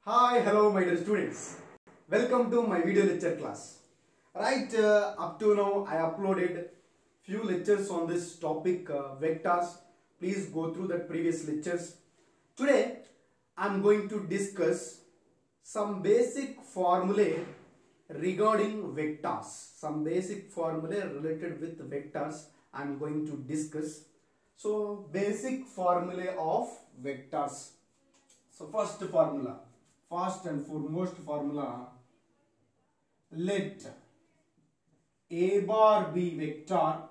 Hi, hello my dear students. Welcome to my video lecture class. Right, up to now I uploaded few lectures on this topic vectors. Please go through the previous lectures. Today I am going to discuss some basic formulae regarding vectors. Some basic formulae related with vectors I am going to discuss. So basic formulae of vectors. So first formula. First and foremost formula, let A bar be vector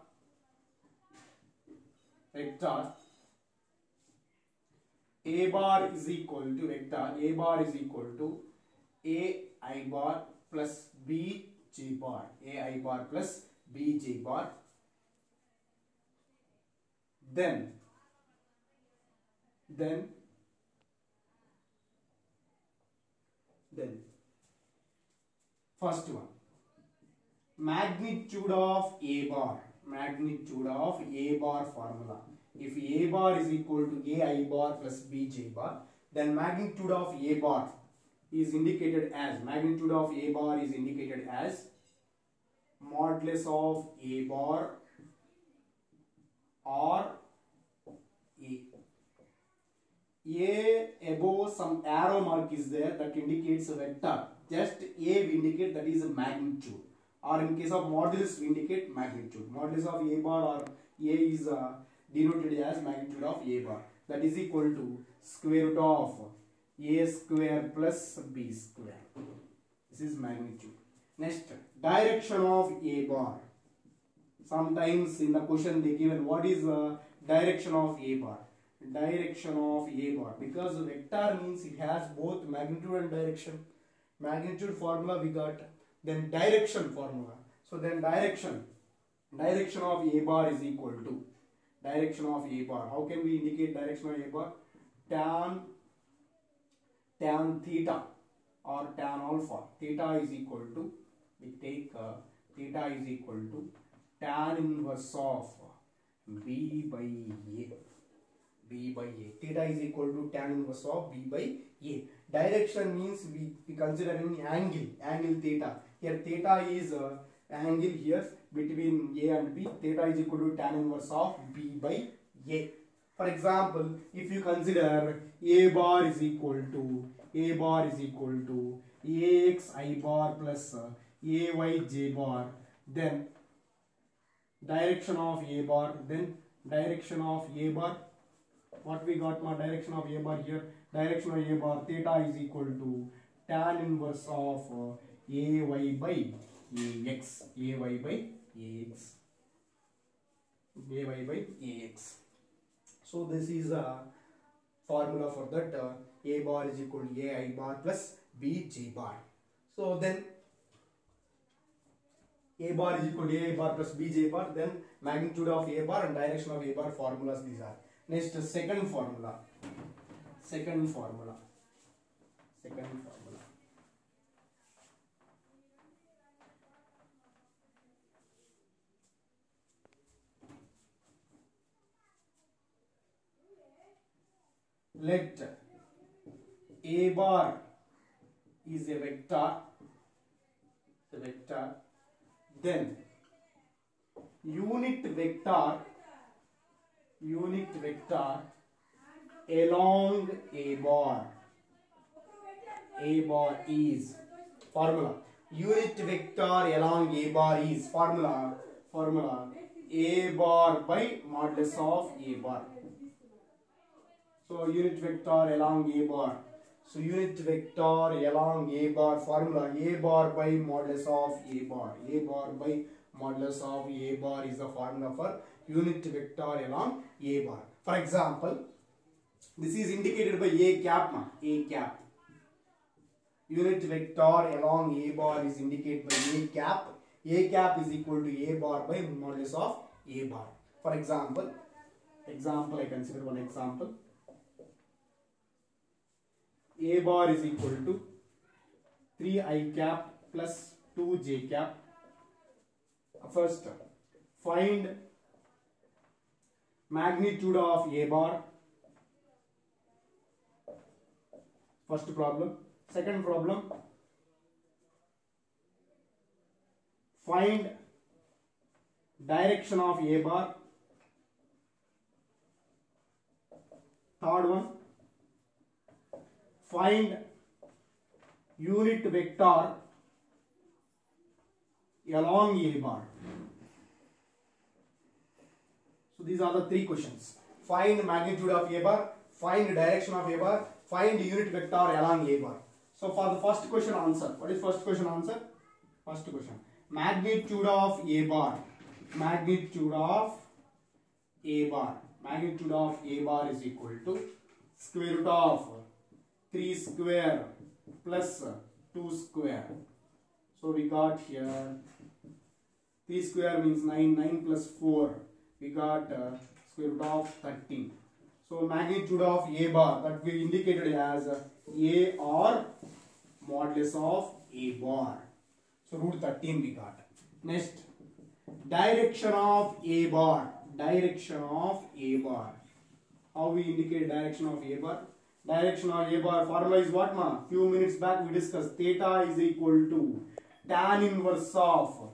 A bar is equal to vector A bar is equal to A I bar plus B J bar, A I bar plus B J bar. Then first one, magnitude of A bar formula. If A bar is equal to A I bar plus B J bar, then magnitude of A bar is indicated as modulus of A bar or A above some arrow mark is there that indicates a vector. Just A we indicate that is a magnitude, or in case of modulus we indicate magnitude. Modulus of A bar or A is denoted as magnitude of A bar. That is equal to square root of A square plus B square. This is magnitude. Next, direction of A bar. Sometimes in the question they given what is direction of A bar. Direction of A bar, because vector means it has both magnitude and direction. Magnitude formula we got, then direction formula. So then direction of A bar is equal to direction of A bar. How can we indicate direction of A bar? Tan theta or tan alpha. Theta is equal to, we take theta is equal to tan inverse of B by A. Theta is equal to tan inverse of B by A. Direction means we consider an angle theta. Here theta is angle here between A and B. Theta is equal to tan inverse of B by A. For example, if you consider A bar is equal to AX I bar plus AY J bar, then direction of A bar, what we got my direction of A bar here? Direction of A bar, theta is equal to tan inverse of AY by AX. So this is a formula for that. A bar is equal to AI bar plus BJ bar. So then A bar is equal to AI bar plus BJ bar. Then magnitude of A bar and direction of A bar formulas these are. Next, second formula. Let A bar is a vector, then unit vector along A bar. A bar is formula. Unit vector along A bar is formula A bar by modulus of A bar. So unit vector along A bar. So unit vector along A bar formula A bar by modulus of A bar. A bar by modulus of A bar is the formula for unit vector along A bar. For example, this is indicated by A cap. Unit vector along A bar is indicated by A cap. A cap is equal to A bar by modulus of A bar. For example, I consider one example. A bar is equal to 3I cap plus 2J cap. First, find magnitude of A bar. First problem, Second problem, find direction of A bar. Third one, find unit vector along A bar. So these are the three questions. Find magnitude of A bar, find direction of A bar, find unit vector along A bar. So for the first question answer, what is first question answer? First question, magnitude of A bar, magnitude of A bar, magnitude of A bar is equal to square root of 3 square plus 2 square. So we got here 3 square means 9, 9 plus 4. We got square root of 13. So magnitude of A bar, that we indicated as A or modulus of A bar. So root 13 we got. Next, direction of A bar. Direction of A bar. How we indicate direction of A bar? Direction of A bar formula is what, ma? Few minutes back we discussed. Theta is equal to tan inverse of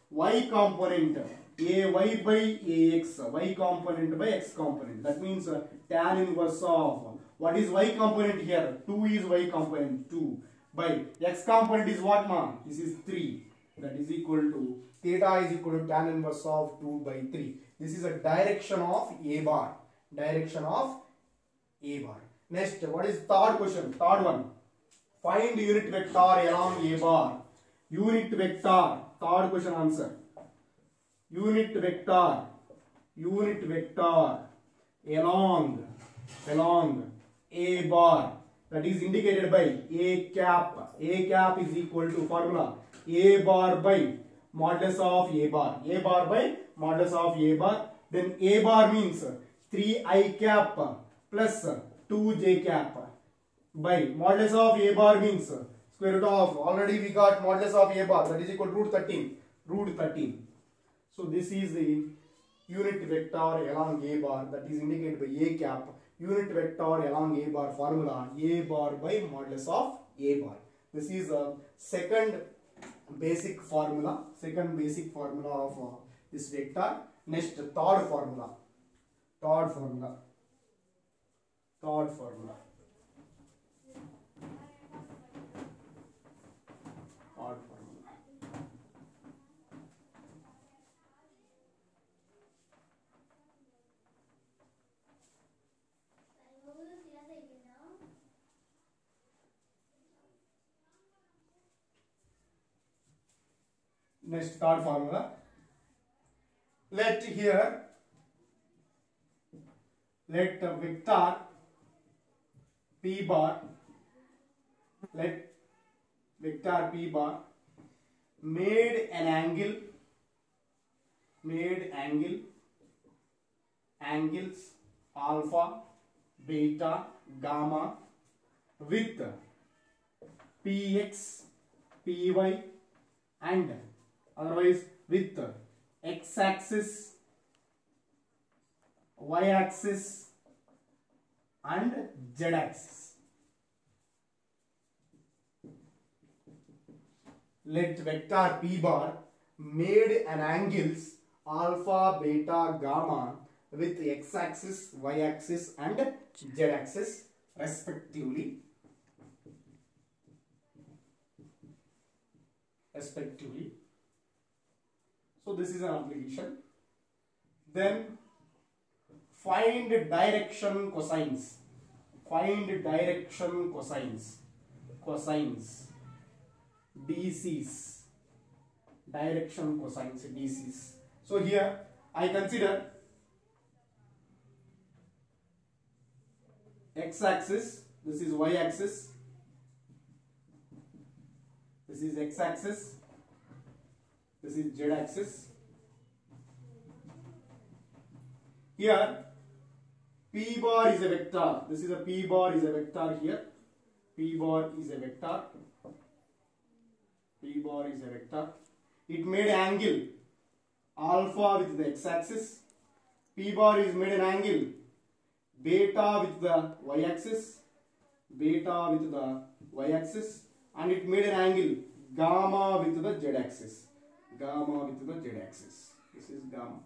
y component ay by ax, y component by x component. That means tan inverse of, what is y component here? 2 is y component, 2 by x component is what, ma? This is 3. That is equal to, theta is equal to tan inverse of 2 by 3. This is a direction of A bar. Direction of A bar. Next, what is third question? Third one. Find unit vector along A bar. Unit vector. Third question answer. Unit vector along A bar. That is indicated by A cap. A cap is equal to formula A bar by modulus of A bar. A bar by modulus of A bar. Then A bar means 3I cap plus 2J cap by modulus of A bar means square root of, already we got modulus of A bar, that is equal to root 13. Root 13. So this is the unit vector along A bar, that is indicated by A cap. Unit vector along A bar formula A bar by modulus of A bar. This is a second basic formula of this vector. Next, third formula. Next, third formula. Let vector P bar, made angles alpha, beta, gamma with px, py and otherwise with x-axis, y-axis and z-axis. Let vector P bar made an angles alpha, beta, gamma with x-axis, y-axis and z-axis respectively. So this is an application. Then find direction cosines. DCs. Direction cosines, DCs. So here I consider x-axis, this is y-axis, this is x-axis, this is z-axis. Here P bar is a vector. This is a P bar is a vector here. P bar is a vector. It made angle alpha with the x-axis. P bar is made an angle beta with the y-axis. beta with the y-axis, and it made an angle gamma with the z-axis. Gamma with the z-axis. This is gamma,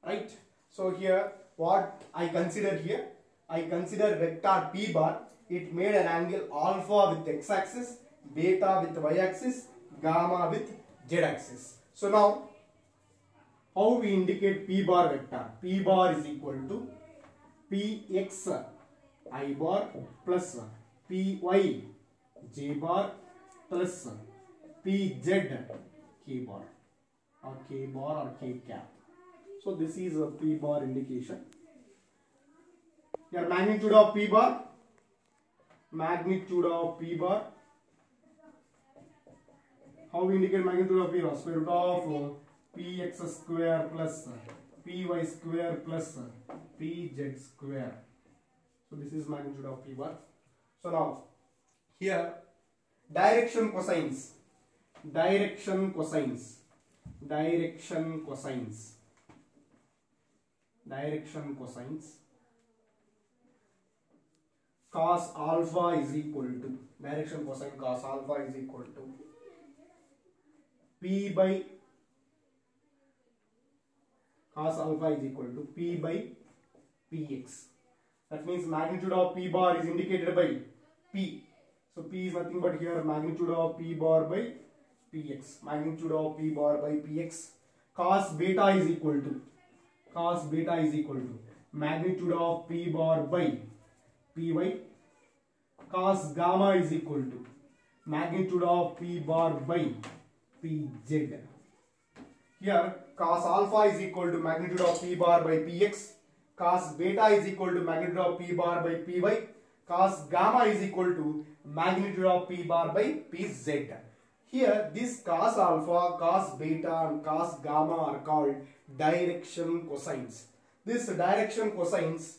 right? So here, what I consider here, I consider vector p bar. It made an angle alpha with x-axis, beta with y-axis, gamma with z-axis. So now, how we indicate p bar vector? P bar is equal to px I bar plus py j bar plus pz k bar or k cap. So this is a p bar indication. Your magnitude of p bar. Magnitude of p bar. How we indicate magnitude of p bar? Square root of px square plus py square plus pz square. So this is magnitude of p bar. So now here direction cosines. Direction cosines. Direction cosines. Direction cosines. Cos alpha is equal to, direction cosine cos alpha is equal to p by, cos alpha is equal to p by px. That means magnitude of p bar is indicated by p. So p is nothing but here magnitude of p bar by px. Magnitude of p bar by px. Cos beta is equal to, cos beta is equal to magnitude of p bar by py. Cos gamma is equal to magnitude of p bar by pz. Here cos alpha is equal to magnitude of p bar by px. Cos beta is equal to magnitude of p bar by py. Cos gamma is equal to magnitude of p bar by pz. Here this cos alpha, cos beta and cos gamma are called direction cosines. This direction cosines,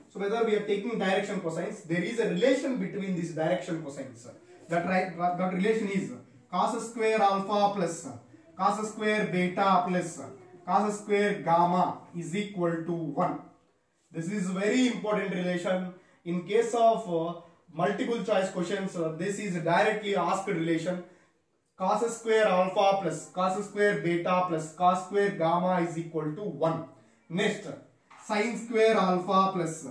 so whether we are taking direction cosines, there is a relation between these direction cosines. That relation is cos square alpha plus cos square beta plus cos square gamma is equal to 1. This is very important relation. In case of multiple choice questions, this is directly asked relation. Cos square alpha plus cos square beta plus cos square gamma is equal to 1. Next, sin square alpha plus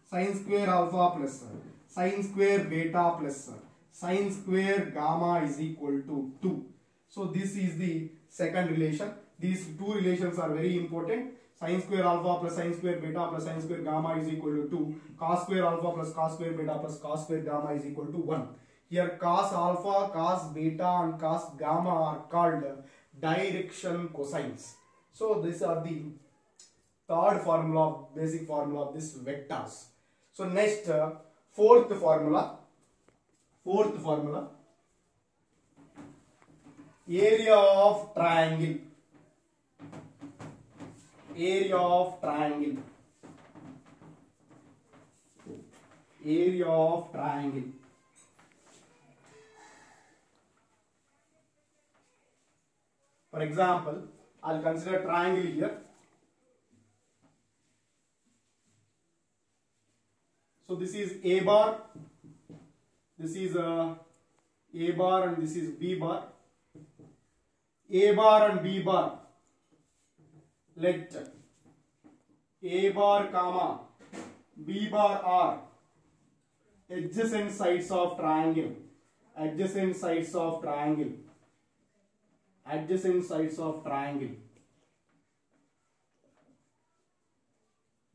sin square alpha plus sin square beta plus sin square gamma is equal to 2. So this is the second relation. These two relations are very important. Sin square alpha plus sin square beta plus sin square gamma is equal to 2. Cos square alpha plus cos square beta plus cos square gamma is equal to 1. Here cos alpha, cos beta and cos gamma are called direction cosines. So these are the third formula, basic formula of this vectors. So next, fourth formula, area of triangle. Area of triangle. Area of triangle. For example, I'll consider triangle here. So this is A bar, this is A bar and this is B bar. A bar and B bar. Let A bar comma B bar are adjacent sides of triangle. Adjacent sides of triangle. Adjacent sides of triangle.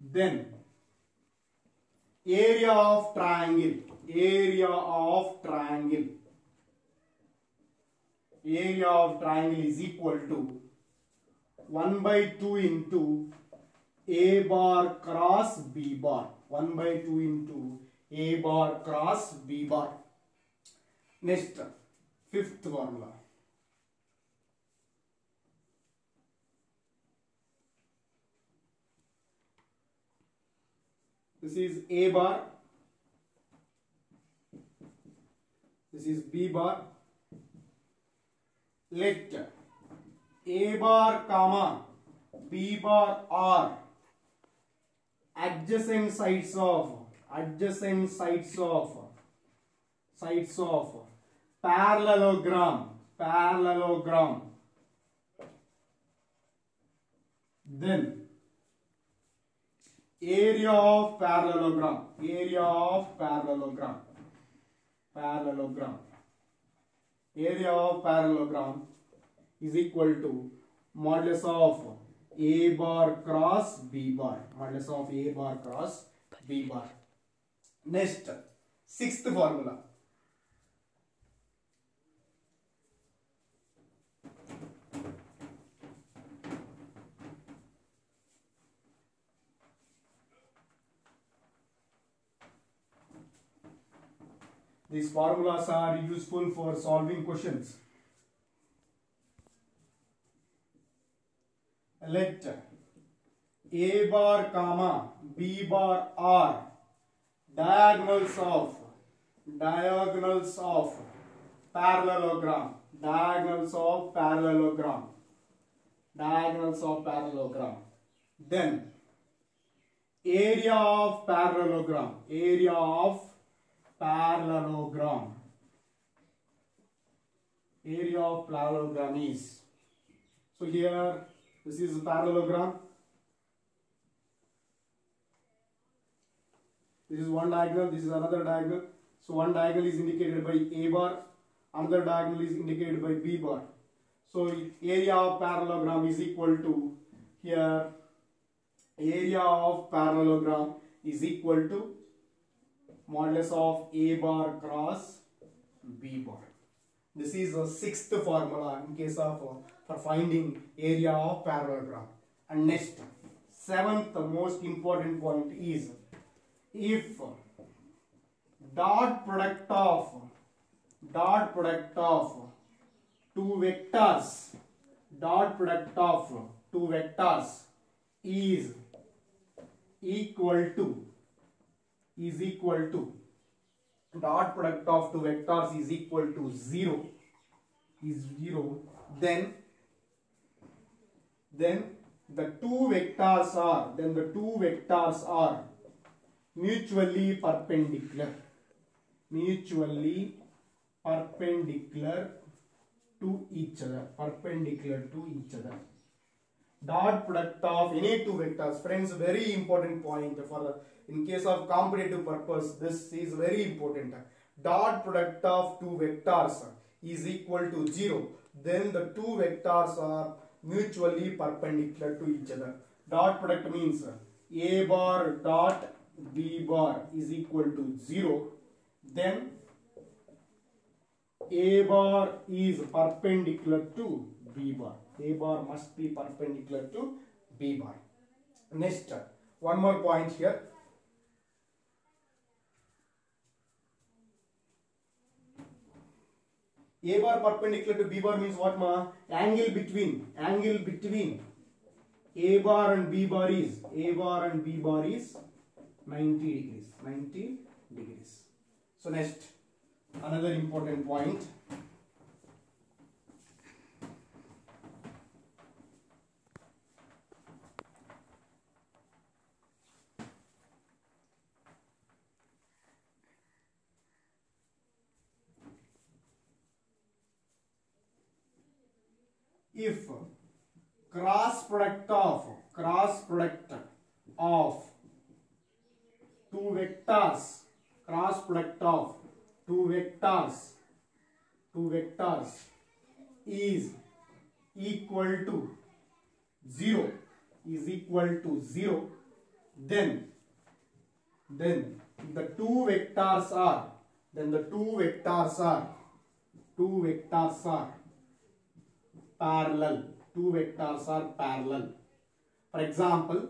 Then area of triangle. Area of triangle. Area of triangle is equal to 1 by 2 into A bar cross B bar. 1 by 2 into A bar cross B bar. Next, fifth formula. This is A bar. This is B bar. Let A bar comma B bar are adjacent sides of adjacent sides of parallelogram, then area of parallelogram area of parallelogram is equal to modulus of a bar cross b bar, modulus of a bar cross b bar. Next, sixth formula. These formulas are useful for solving questions. Let a bar comma b bar are diagonals of parallelogram, then area of parallelogram is, so here this is a parallelogram, this is one diagonal, this is another diagonal. So one diagonal is indicated by a bar, another diagonal is indicated by b bar. So area of parallelogram is equal to, here area of parallelogram is equal to modulus of a bar cross b bar. This is the sixth formula in case of for finding area of parallelogram. And next, seventh most important point is, if dot product of two vectors is equal to dot product of two vectors is equal to 0, then the two vectors are mutually perpendicular to each other. Dot product of any two vectors, friends, very important point for in case of comparative purpose. This is very important. Dot product of two vectors is equal to 0, then the two vectors are mutually perpendicular to each other. Dot product means a bar dot b bar is equal to 0, then a bar is perpendicular to b bar. A bar must be perpendicular to b bar. Next, one more point here. A bar perpendicular to b bar means what, ma? Angle between a bar and b bar is 90 degrees. So next, another important point. If cross product of two vectors is equal to 0, then the two vectors are parallel. For example,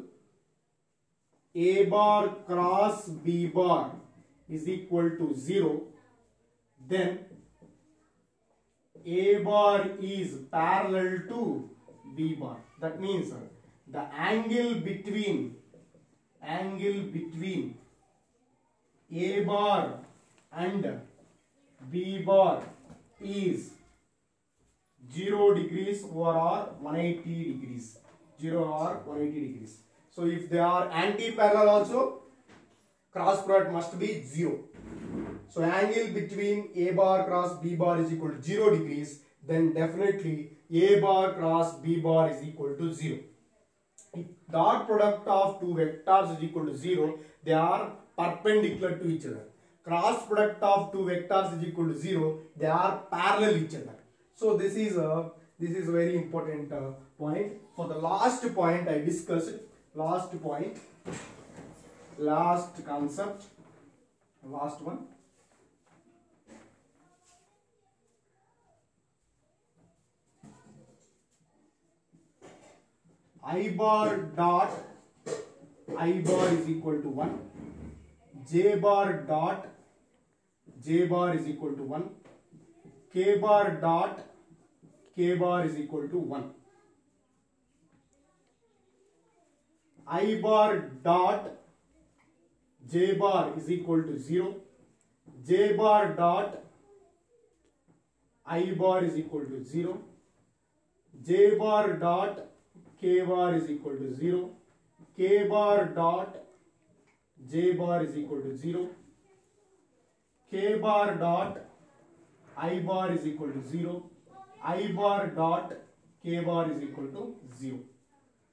a bar cross b bar is equal to 0, then a bar is parallel to b bar. That means the angle between a bar and b bar is 0 degrees or 180 degrees. So if they are anti-parallel also, cross product must be 0. So angle between A bar cross B bar is equal to 0 degrees, then definitely A bar cross B bar is equal to 0. If dot product of two vectors is equal to 0, they are perpendicular to each other. Cross product of two vectors is equal to 0, they are parallel each other. So this is a very important point. For the last point I discussed, last concept, last one. I bar dot I bar is equal to 1. J bar dot J bar is equal to 1. K bar dot K bar is equal to 1. I bar dot J bar is equal to 0. J bar dot I bar is equal to 0. J bar dot K bar is equal to 0. K bar dot J bar is equal to 0. K bar dot I bar is equal to 0. I bar dot K bar is equal to 0.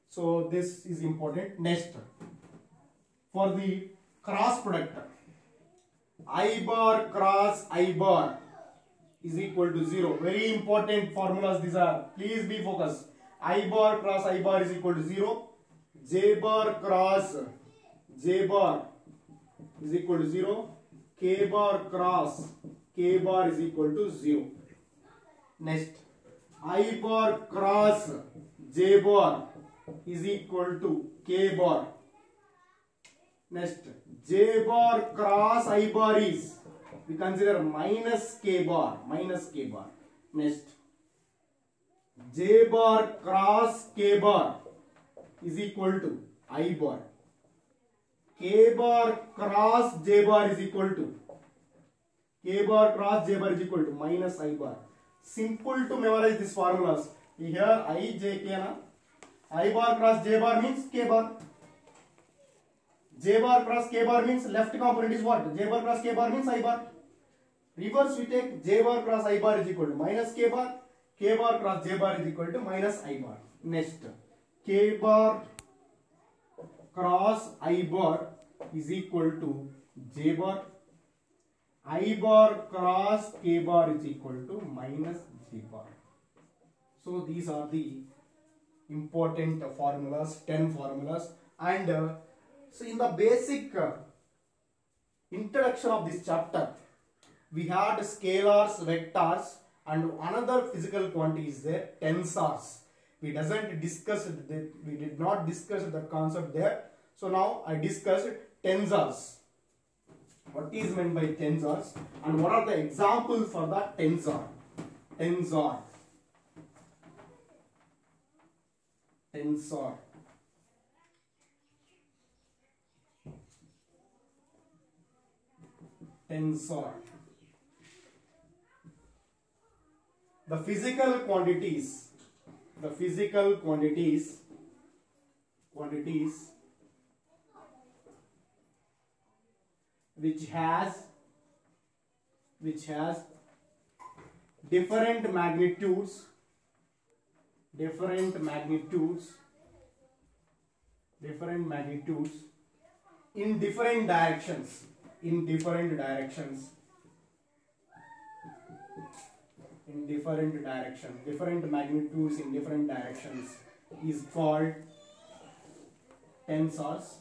So this is important. Next, for the cross product, I bar cross I bar is equal to 0. Very important formulas these are. Please be focused. I bar cross I bar is equal to 0. J bar cross J bar is equal to 0. K bar cross K bar is equal to 0. Next, I bar cross J bar is equal to K bar. Next, J bar cross I bar is, we consider minus K bar, Next, J bar cross K bar is equal to I bar. K bar cross J bar is equal to, K bar cross J bar is equal to minus I bar. Simple to memorize these formulas. Here I, J, K na. I bar cross J bar means K bar. J bar cross K bar means left component is what? J bar cross K bar means I bar. Reverse we take J bar cross I bar is equal to minus K bar. K bar cross J bar is equal to minus I bar. Next, K bar cross I bar is equal to J bar. I bar cross K bar is equal to minus J bar. So these are the important formulas, 10 formulas. And so in the basic introduction of this chapter, we had scalars, vectors, and another physical quantity is there, tensors. We did not discuss the concept there. So now I discussed tensors. What is meant by tensors and what are the examples for the tensor? Tensor. The physical quantities which has different magnitudes in different directions, different magnitudes in different directions is called tensors.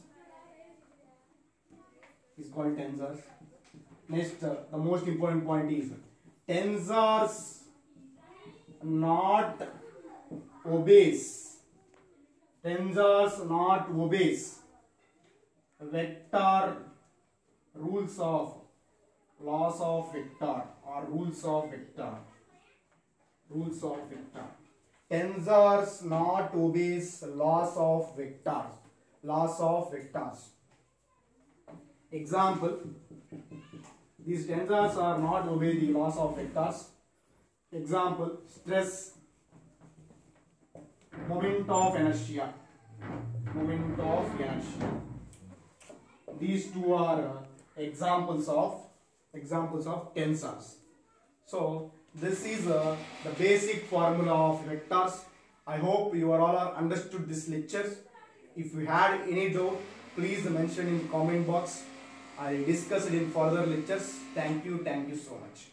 Next, the most important point is tensors not obeys vector rules of laws of vector or rules of vector. Tensors not obeys laws of vectors. Example, these tensors are not obey the laws of vectors. Example, stress, moment of inertia. these two are examples of tensors. So this is the basic formula of vectors. I hope you are all are understood this lectures. If you had any doubt, please mention in comment box. I will discuss it in further lectures. Thank you so much.